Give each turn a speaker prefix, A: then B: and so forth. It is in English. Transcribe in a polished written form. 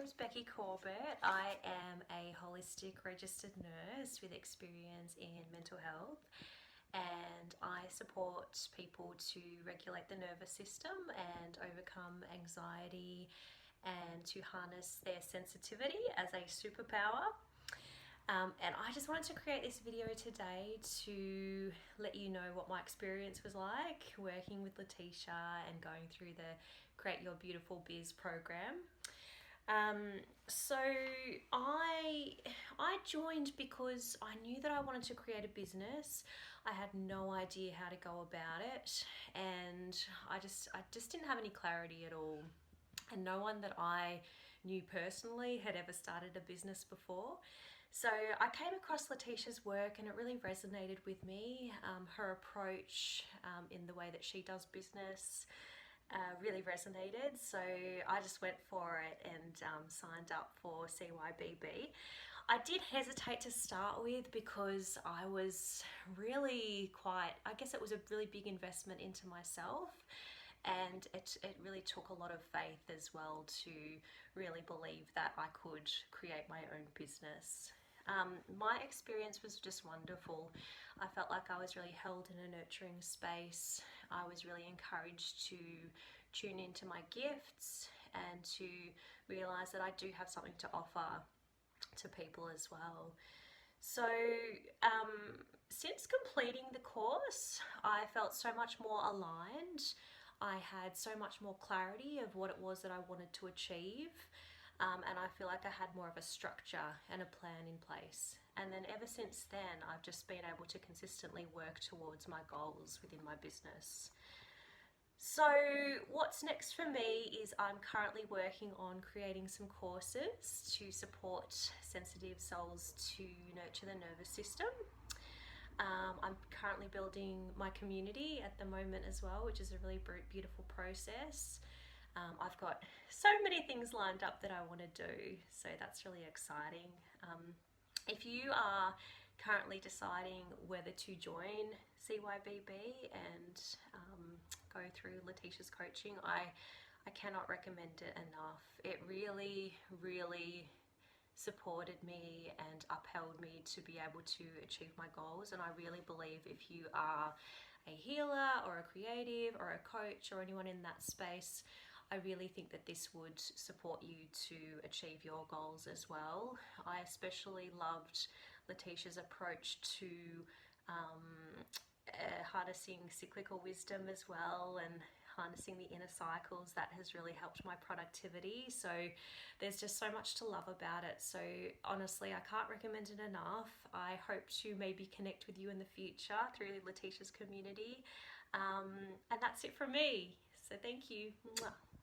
A: name's Becky Corbett. I am a holistic registered nurse with experience in mental health, and I support people to regulate the nervous system and overcome anxiety and to harness their sensitivity as a superpower. And I just wanted to create this video today to let you know what my experience was like working with Leticia and going through the Create Your Beautiful Biz program. So I joined because I knew that I wanted to create a business. I had no idea how to go about it, and I just didn't have any clarity at all. And no one that I knew personally had ever started a business before. So I came across Leticia's work and it really resonated with me. Her approach in the way that she does business really resonated. So I just went for it and signed up for CYBB. I did hesitate to start with because I was really I guess it was a really big investment into myself. And it really took a lot of faith as well to really believe that I could create my own business. My experience was just wonderful. I felt like I was really held in a nurturing space. I was really encouraged to tune into my gifts and to realize that I do have something to offer to people as well. So since completing the course, I felt so much more aligned. I had so much more clarity of what it was that I wanted to achieve. And I feel like I had more of a structure and a plan in place. And then ever since then, I've just been able to consistently work towards my goals within my business. So what's next for me is I'm currently working on creating some courses to support sensitive souls to nurture the nervous system. I'm currently building my community at the moment as well, which is a really beautiful process. I've got so many things lined up that I want to do, so that's really exciting. If you are currently deciding whether to join CYBB and go through Leticia's coaching, I cannot recommend it enough. It really supported me and upheld me to be able to achieve my goals. And I really believe if you are a healer or a creative or a coach or anyone in that space, I really think that this would support you to achieve your goals as well. I especially loved Leticia's approach to harnessing cyclical wisdom as well, and harnessing the inner cycles. That has really helped my productivity. So there's just so much to love about it. So honestly, I can't recommend it enough. I hope to maybe connect with you in the future through Leticia's community. And that's it from me. So thank you. Mwah.